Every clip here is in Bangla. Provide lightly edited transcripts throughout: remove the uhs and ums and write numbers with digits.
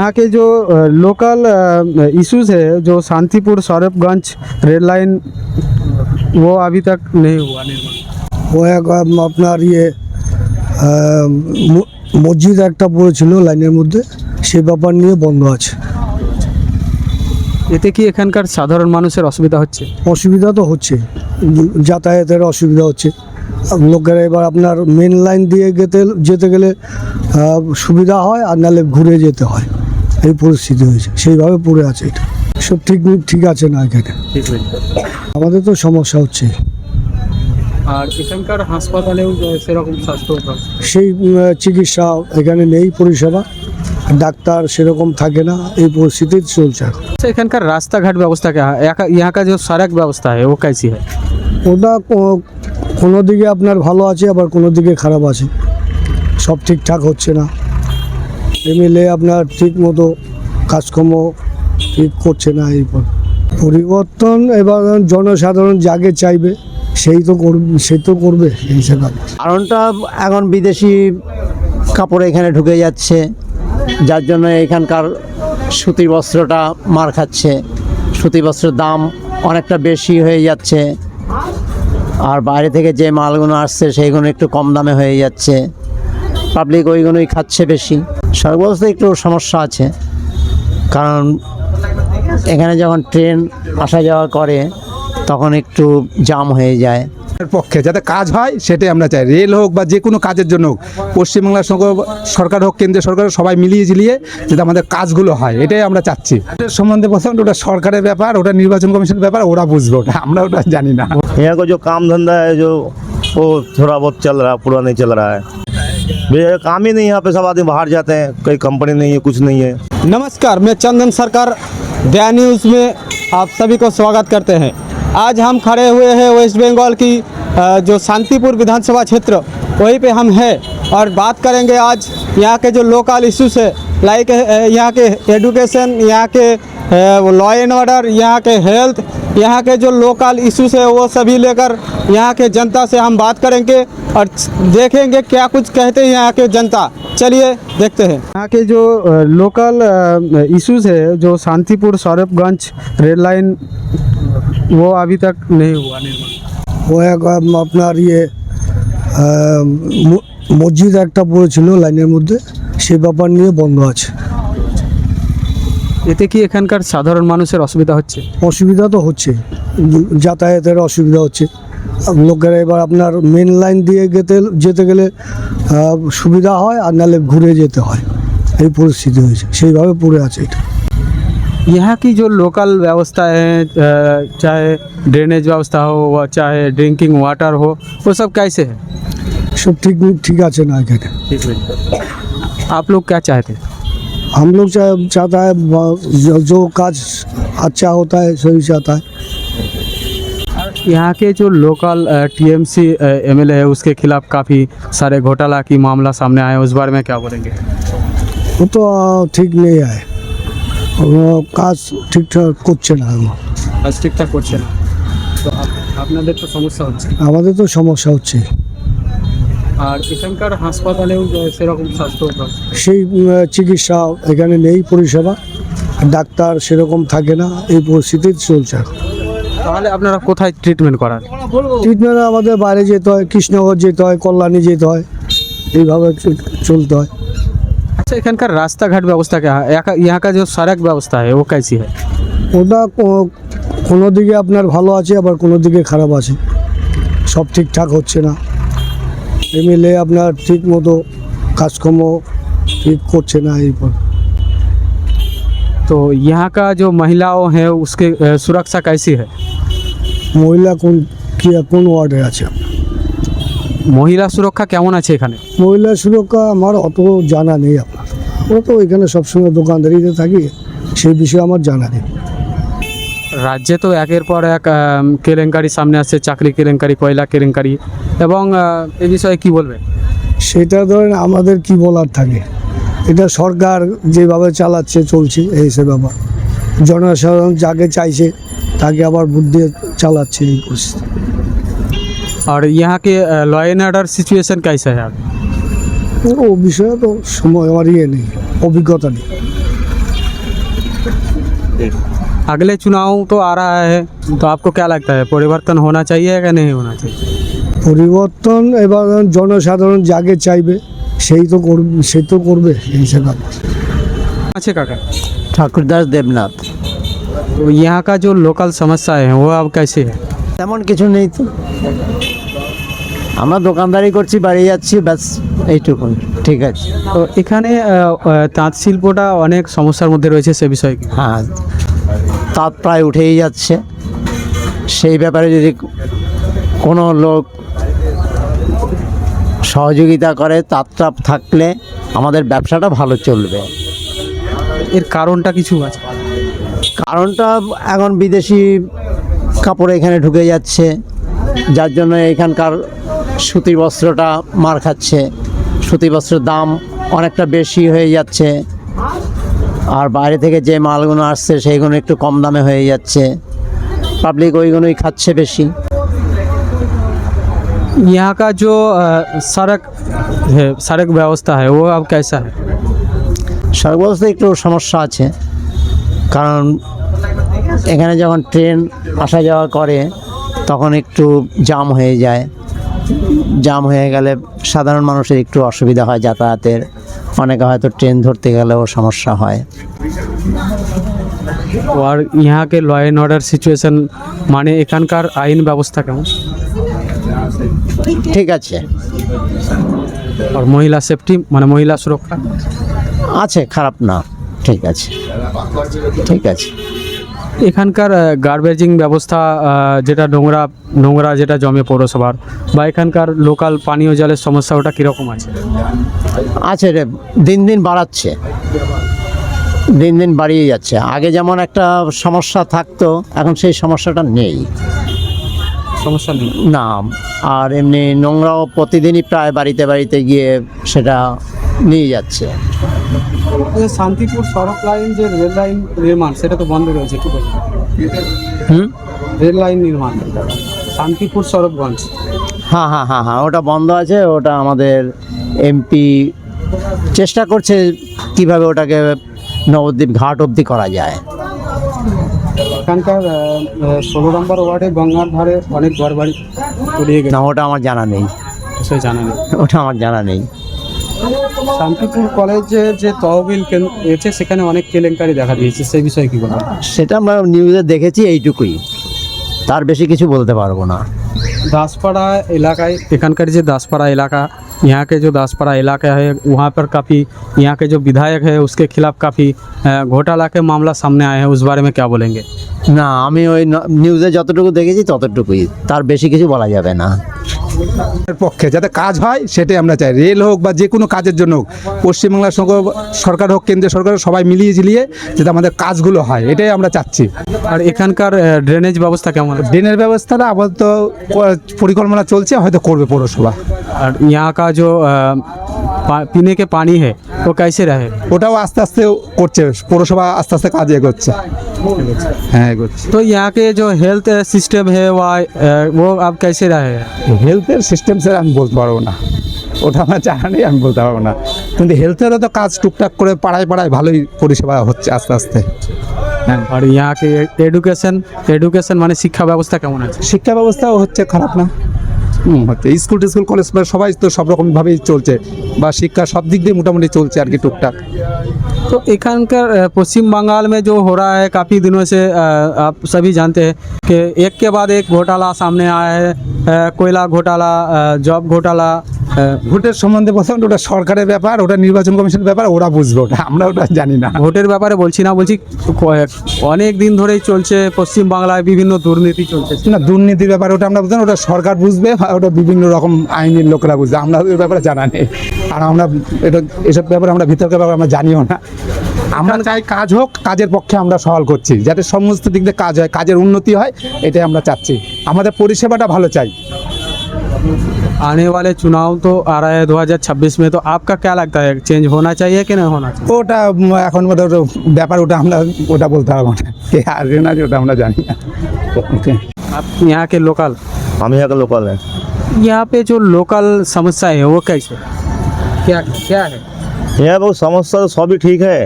यहाँ के जो लोकल इश्यूज है, जो शांतिपुर सौरभगंज रेल लाइन, वो अभी तक नहीं हुआ निर्माण। ও এক আপনার মসজিদ একটা পড়েছিল লাইনের মধ্যে, সেই ব্যাপার নিয়ে বন্ধ আছে। এতে কি এখানকার সাধারণ মানুষের অসুবিধা হচ্ছে? অসুবিধা তো হচ্ছে, যাতায়াতের অসুবিধা হচ্ছে। লোকেরা এবার আপনার মেন লাইন দিয়ে যেতে গেলে সুবিধা হয়, আর নাহলে ঘুরে যেতে হয়, এই পরিস্থিতি হয়েছে। সেইভাবে পড়ে আছে, এটা সব ঠিক আছে না এখানে। আমাদের তো সমস্যা হচ্ছে। আর এখানকার হাসপাতালেও সেরকম স্বাস্থ্য সেই চিকিৎসা এখানে নেই, পরিষেবা, ডাক্তার সেরকম থাকে না, এই পরিস্থিতি চলছে। এখানকার রাস্তাঘাট ব্যবস্থা क्या है? यहाँ का जो सड़क व्यवस्था है वो कैसी है? ওটা কোনো দিকে আপনার ভালো আছে, আবার কোনো দিকে খারাপ আছে, সব ঠিকঠাক হচ্ছে না। এমএলএ আপনার ঠিক মতো কাজকর্ম ঠিক করছে না। এই পরিবর্তন এবার জনসাধারণ যাকে চাইবে সেই তো করবে এই হিসেবে। কারণটা এখন বিদেশি কাপড় এখানে ঢুকে যাচ্ছে, যার জন্য এখানকার সুতি বস্ত্রটা মার খাচ্ছে। সুতি বস্ত্রের দাম অনেকটা বেশি হয়ে যাচ্ছে, আর বাইরে থেকে যে মালগুলো আসছে সেইগুলো একটু কম দামে হয়ে যাচ্ছে। পাবলিক ওইগুলোই খাচ্ছে বেশি। সর্বস্থা একটু সমস্যা আছে, কারণ এখানে যখন ট্রেন আসা যাওয়া করে তখন একটু জাম হয়ে যায়। পক্ষে যাতে কাজ হয় সেটাই আমরা চাই। রেল হোক বা যে কোনো কাজের জন্য হোক, পশ্চিমবাংলার সঙ্গে সরকার হোক, কেন্দ্রীয় সরকার, সবাই মিলিয়ে ঝিলিয়ে যাতে আমাদের কাজগুলো হয়, এটাই আমরা চাচ্ছি। এটার সম্বন্ধে বলছেন ওটা সরকারের ব্যাপার, ওটা নির্বাচন কমিশনের ব্যাপার, ওরা বুঝবে, ওটা আমরা ওটা জানি না। यहाँ का जो काम धंधा है जो वो थोड़ा बहुत चल रहा है, पूरा नहीं चल रहा है। भैया काम ही नहीं, यहाँ पे सब आदमी बाहर जाते हैं, कोई कंपनी नहीं है, कुछ नहीं है। नमस्कार, मैं चंदन सरकार दया न्यूज़ में आप सभी को स्वागत करते हैं। आज हम खड़े हुए हैं वेस्ट बंगाल की जो शांतिपुर विधानसभा क्षेत्र, वहीं पे हम हैं और बात करेंगे आज यहाँ के जो लोकल इश्यूज है, लाइक यहाँ के एजुकेशन, यहाँ के लॉ एंड ऑर्डर, यहाँ के हेल्थ, यहाँ के जो लोकल इश्यूज है वो सभी लेकर यहाँ के जनता से हम बात करेंगे और देखेंगे क्या कुछ कहते हैं यहाँ के जनता। चलिए देखते हैं। यहाँ के जो लोकल इश्यूज है, जो शांतिपुर सौरभगंज रेल लाइन, वो अभी तक नहीं हुआ निर्माण। ও এক আপনার মসজিদ একটা পড়েছিল লাইনের মধ্যে, সেই ব্যাপার নিয়ে বন্ধ আছে। এতে কি এখানকার সাধারণ মানুষের অসুবিধা হচ্ছে? অসুবিধা তো হচ্ছে, যাতায়াতের অসুবিধা হচ্ছে। লোকেরা এবার আপনার মেন লাইন দিয়ে যেতে গেলে সুবিধা হয়, আর নাহলে ঘুরে যেতে হয়, এই পরিস্থিতি হয়েছে। সেইভাবে পড়ে আছে এটা। यहाँ की जो लोकल व्यवस्था है, चाहे ड्रेनेज व्यवस्था हो व चाहे ड्रिंकिंग वाटर हो, वो सब कैसे है? सब ठीक আছে না এখানে। आप लोग क्या चाहते हैं? हम लोग चाहता है जो काज अच्छा होता है सही चाहता है। यहाँ के जो लोकल टीएमसी एमएलए है, उसके खिलाफ काफ़ी सारे घोटाला की मामला सामने आए, उस बारे में क्या बोलेंगे? वो तो ठीक नहीं है, কাজ ঠিকঠাক করছে না। কাজ ঠিকঠাক করছে না, তো আপনাদের তো সমস্যা হচ্ছে। আমাদের তো সমস্যা হচ্ছে। আর এখানকার হাসপাতালেও সেরকম স্বাস্থ্য সেই চিকিৎসা এখানে নেই, পরিষেবা, ডাক্তার সেরকম থাকে না, এই পরিস্থিতি চলছে। তাহলে আপনারা কোথায় ট্রিটমেন্ট করান? ট্রিটমেন্টে আমাদের বাইরে যেতে হয়, কৃষ্ণনগর যেতে হয়, কল্যাণী যেতে হয়, এইভাবে চলতে হয়। अच्छा, এখানকার রাস্তাঘাট ব্যবস্থা क्या है? यहाँ का जो सड़क व्यवस्था है वो कैसी है? ওটা কোনো দিকে আপনার ভালো আছে, আবার কোনো দিকে খারাপ আছে, সব ঠিকঠাক হচ্ছে না। এমএলএ আপনার ঠিক মতো কাজকর্ম ঠিক করছে না। এই तो यहाँ का जो महिलाओं है उसके सुरक्षा कैसी है? মহিলা কোন ওয়ার্ডে আছে? মহিলা সুরক্ষা কেমন আছে এখানে? মহিলা সুরক্ষা আমার অত জানা নেই। আপনার ওরা তো এখানে সবসময় দোকানদারিতে থাকি, সেই বিষয়ে আমার জানা নেই। রাজ্যে তো একের পর এক কেলেঙ্কারি সামনে আসছে, চাকরি কেলেঙ্কারি, কয়লা কেলেঙ্কারি, এবং এই বিষয়ে কি বলবে? সেটা ধরেন আমাদের কি বলার থাকে, এটা সরকার যেভাবে চালাচ্ছে চলছে, এই সে ব্যাপার। জনসাধারণ যাকে চাইছে তাকে আবার বুদ্ধি চালাচ্ছে, এই পরিস্থিতি। और यहाँ के लॉ एंड ऑर्डर सिचुएशन कैसा है? ও বিষয়ে তো সময় আমার নেই, অভিজ্ঞতা নেই। अगले चुनाव तो आ रहा है, तो आपको क्या लगता है परिवर्तन होना चाहिए या नहीं होना चाहिए? পরিবর্তন এবার জনসাধারণ যাকে চাইবে সেই তো করবে, সে তো করবে এই হিসাবে। अच्छे काका, ঠাকুরদাস দেবনাথ। तो यहाँ का जो लोकल समस्या है वो अब कैसे है? তেমন কিছু নেই তো, আমরা দোকানদারি করছি, বাড়ি যাচ্ছি, ব্যাস এইটুকুন। ঠিক আছে। তো এখানে তাঁত শিল্পটা অনেক সমস্যার মধ্যে রয়েছে, সে বিষয়ে কি? হ্যাঁ, তাঁত প্রায় উঠেই যাচ্ছে। সেই ব্যাপারে যদি কোনো লোক সহযোগিতা করে, তাঁতটা থাকলে আমাদের ব্যবসাটা ভালো চলবে। এর কারণটা কিছু আছে? কারণটা এখন বিদেশি কাপড় এখানে ঢুকে যাচ্ছে, যার জন্য এখানকার সুতি বস্ত্রটা মার খাচ্ছে। সুতি বস্ত্রের দাম অনেকটা বেশি হয়ে যাচ্ছে, আর বাইরে থেকে যে মালগুলো আসছে সেইগুলো একটু কম দামে হয়ে যাচ্ছে। পাবলিক ওইগুলোই খাচ্ছে বেশি। यहाँ का जो सड़क है, सड़क व्यवस्था है वो अब कैसा है? সড়ক ব্যবস্থায় একটু সমস্যা আছে, কারণ এখানে যখন ট্রেন আসা যাওয়া করে তখন একটু জাম হয়ে যায়। জাম হয়ে গেলে সাধারণ মানুষের একটু অসুবিধা হয় যাতায়াতের। অনেকে হয়তো ট্রেন ধরতে গেলেও সমস্যা হয়। और यहाँ के लॉ एंड ऑर्डर सिचुएशन माने एखानकार आईन व्यवस्था केमन? ঠিক আছে, और महिला सेफ्टी माने महिला सुरक्षा আছে, খারাপ না, ঠিক আছে, ঠিক আছে। এখানকার গার্বেজিং ব্যবস্থা যেটা নোংরা নোংরা যেটা জমে পৌরসভার, বা এখানকার লোকাল পানীয় জলের সমস্যা ওটা কীরকম আছে? আছে রে, দিন দিন বাড়াচ্ছে, দিন দিন বাড়িয়ে যাচ্ছে। আগে যেমন একটা সমস্যা থাকতো, এখন সেই সমস্যাটা নেই। সমস্যা নেই না, আর এমনি নোংরাও প্রতিদিনই প্রায় বাড়িতে বাড়িতে গিয়ে সেটা নিয়ে যাচ্ছে। শান্তিপুর সড়ক লাইন যে রেল লাইন নির্মাণ সেটা তো বন্ধ রয়েছে, ঠিক আছে? রেল লাইন নির্মাণ শান্তিপুর সড়কগঞ্জ, হ্যাঁ হ্যাঁ হ্যাঁ হ্যাঁ, ওটা বন্ধ আছে। ওটা আমাদের এমপি চেষ্টা করছে কিভাবে ওটাকে নবদ্বীপ ঘাট অবধি করা যায়। এখানকার 16 নম্বর ওয়ার্ডে গঙ্গার ধারে অনেক ঘর বাড়ি তলিয়ে গেছে, না, ওটা আমার জানা নেই, সে জানা নেই। ওটা আমার জানা নেই। শান্তিপুর কলেজে যে তহবিল রয়েছে সেখানে অনেক কেলেঙ্কারি দেখা দিয়েছে, সেই বিষয়ে কি বলবেন? সেটা আমরা নিউজে দেখেছি, এইটুকুই, তার বেশি কিছু বলতে পারবো না। दासपाड़ा इलाकाएँ एखानकार जो दासपाड़ा इलाका, यहाँ के जो दासपाड़ा इलाका है वहाँ पर काफ़ी यहाँ के जो विधायक है उसके खिलाफ काफ़ी घोटाला के मामला सामने आए हैं, उस बारे में क्या बोलेंगे? না, আমি ওই নিউজে যতটুকু দেখেছি ততটুকুই, তার বেশি কিছু বলা যাবে না। এর পক্ষে যাতে কাজ হয় সেটাই আমরা চাই। রেল হোক বা যে কোনো কাজের জন্য হোক, পশ্চিমবাংলার সঙ্গে সরকার হোক, কেন্দ্রীয় সরকার, সবাই মিলিয়ে ঝিলিয়ে যাতে আমাদের কাজগুলো হয়, এটাই আমরা চাচ্ছি। আর এখানকার ড্রেনেজ ব্যবস্থা কেমন আছে? ড্রেনের ব্যবস্থাটা আপাতত পরিকল্পনা চলছে, হয়তো করবে পৌরসভা। और यहाँ का जो पीने के पानी है वो कैसे रहे? ওটাও আস্তে আস্তে করছে পৌরসভা, আস্তে আস্তে কাজ এগোচ্ছে। হ্যাঁ, এগোচ্ছে। तो यहाँ के जो हेल्थ सिस्टम है वो अब कैसे रहे? হেলথের সিস্টেম স্যার আমি বলতে পারবো না, ওটা আমার জানা নেই, আমি বলতে পারবো না। কিন্তু হেলথেরও তো কাজ টুকটাক করে পাড়ায় পাড়ায় ভালোই পরিষেবা হচ্ছে আস্তে আস্তে। হ্যাঁ, और यहाँ के एडुकेशन माने शिक्षा व्यवस्था केमन আছে? শিক্ষা ব্যবস্থাও হচ্ছে, খারাপ না। হচ্ছে স্কুল টিস্কুল কলেজ সবাই তো সব রকমভাবেই চলছে, বা শিক্ষা সব দিক দিয়ে মোটামুটি চলছে আর কি টুকটাক। तो एखानकार पश्चिम बंगाल में जो हो रहा है काफ़ी दिनों से आप सभी जानते हैं कि एक के बाद एक घोटाला सामने आया है, कोयला घोटाला, जॉब घोटाला। ভোটের সম্বন্ধে বলছেন ওটা সরকারের ব্যাপার, ওটা নির্বাচন কমিশনের ব্যাপার, ওরা বুঝবে, ওটা আমরা ওটা জানি না। ভোটের ব্যাপারে বলছি না, বলছি অনেক দিন ধরেই চলছে পশ্চিম বাংলায় বিভিন্ন দুর্নীতি চলছে। না, দুর্নীতির ব্যাপারে ওটা আমরা বুঝলাম, ওটা সরকার বুঝবে, ওটা বিভিন্ন রকম আইনের লোকেরা বুঝবে, আমরা ওই ব্যাপারে জানা নেই। আর আমরা এটা এসব ব্যাপারে আমরা ভিতরকার ব্যাপারে আমরা জানিও না। আমরা চাই কাজ হোক, কাজের পক্ষে আমরা সওয়াল করছি, যাতে সমস্ত দিক দিয়ে কাজ হয়, কাজের উন্নতি হয়, এটাই আমরা চাচ্ছি। আমাদের পরিষেবাটা ভালো চাই। आने वाले चुनाव तो आ रहा है 2026 में, तो आपका क्या लगता है चेंज होना चाहिए कि नहीं होना चाहिए? ওটা এখন ব্যাপার, ওটা আমরা ওটা বলতে পারবো না, কে আসবে না ওটা আমরা জানি না। ওকে, आप यहाँ के लोकल, हम यहाँ का लोकल है। यहाँ पे जो लोकल समस्या है वो कैसे क्या क्या है? यहाँ बहुत समस्या तो सभी ठीक है,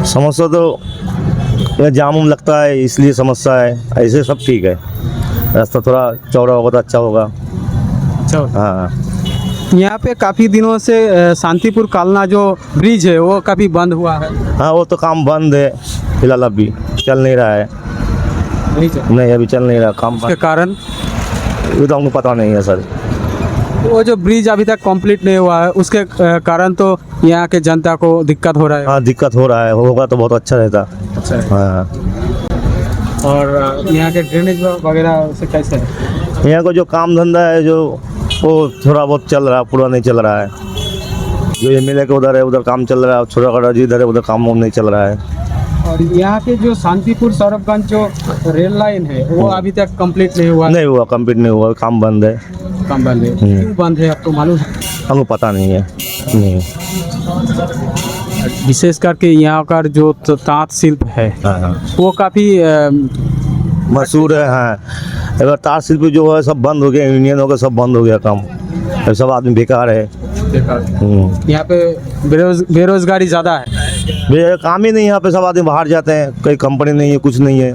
समस्या तो ये जाम उम लगता है इसलिए समस्या है, ऐसे सब ठीक है। रास्ता थोड़ा चौड़ा होगा तो अच्छा होगा। अच्छा, हाँ यहाँ पे काफ़ी दिनों से शांतिपुर कालना जो ब्रिज है वो काफ़ी बंद हुआ है। हाँ, वो तो काम बंद है फिलहाल, अभी चल नहीं रहा है। नहीं चल नहीं, अभी चल नहीं रहा काम के कारण ये तो हमको पता नहीं है सर। वो जो ब्रिज अभी तक कंप्लीट नहीं हुआ है उसके कारण तो यहाँ के जनता को दिक्कत हो रहा है। हाँ, दिक्कत हो रहा है, होगा तो बहुत अच्छा रहता। अच्छा, हाँ, और यहाँ के ड्रेनेज वगैरह से कैसे है? यहाँ का जो काम धंधा है जो वो थोड़ा बहुत चल रहा है, पूरा नहीं चल रहा है। जो एमएलए के उधर है उधर काम चल रहा है, छोटा छोटा जिधर है उधर काम नहीं चल रहा है। और यहाँ के जो शांतिपुर सौरभगंज जो रेल लाइन है वो अभी तक कंप्लीट नहीं हुआ। नहीं हुआ, कंप्लीट नहीं हुआ, काम बंद है। काम बंद है, क्यों बंद है आपको मालूम है? हमको पता नहीं है। नहीं। विशेष करके यहाँ का जो तांत शिल्प है हाँ, वो काफ़ी मशहूर है। हाँ, अगर तार शिल्प जो है सब बंद हो गया, यूनियन हो गया, सब बंद हो गया काम। अब सब आदमी बेकार है। यहाँ पे बेरोजगारी ज़्यादा है। काम ही नहीं, यहाँ पे सब आदमी बाहर जाते हैं, कोई कंपनी नहीं है, कुछ नहीं है,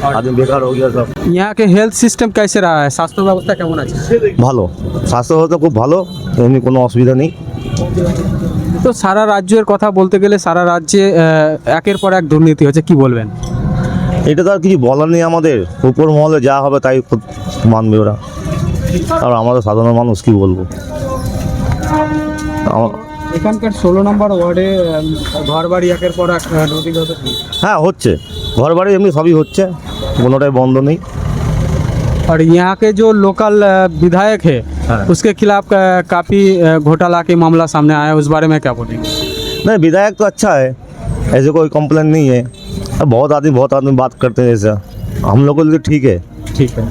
आदमी बेकार हो गया सब। यहाँ के हेल्थ सिस्टम कैसे रहा है? स्वास्थ्य व्यवस्था কেমন আছে? ভালো, স্বাস্থ্য ব্যবস্থা খুব ভালো, এমনি কোনো অসুবিধা নেই। তো সারা রাজ্যের কথা বলতে গেলে সারা রাজ্যে একের পর এক দুর্নীতি হচ্ছে, কি বলবেন? এটা তো আর কিছু বলার নেই আমাদের, উপর মহলে যা হবে তাই খুব মানবে ওরা, আর আমাদের সাধারণ মানুষ কি বলবো। এখানকার 16 নম্বর ওয়ার্ডে ঘর বাড়ি একের পর এক নথিগত। হ্যাঁ হচ্ছে, ঘর বাড়ি এমনি সবই হচ্ছে, কোনোটাই বন্ধ নেই। और यहाँ के जो लोकल विधायक है हाँ। उसके खिलाफ काफ़ी घोटाला के मामला सामने आया है, उस बारे में क्या बोलेंगे? नहीं, विधायक तो अच्छा है, ऐसे कोई कंप्लेन नहीं है। अब बहुत आदमी बात करते हैं ऐसा, हम लोग को लिए ठीक है। ठीक है,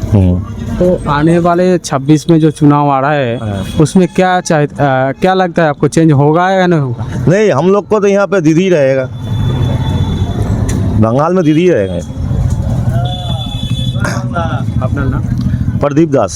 तो आने वाले 26 में जो चुनाव आ रहा है उसमें क्या लगता है आपको, चेंज होगा या नहीं होगा? नहीं, हम लोग को तो यहाँ पे दीदी रहेगा, बंगाल में दीदी रहेगा। अपना नाम? प्रदीप दास।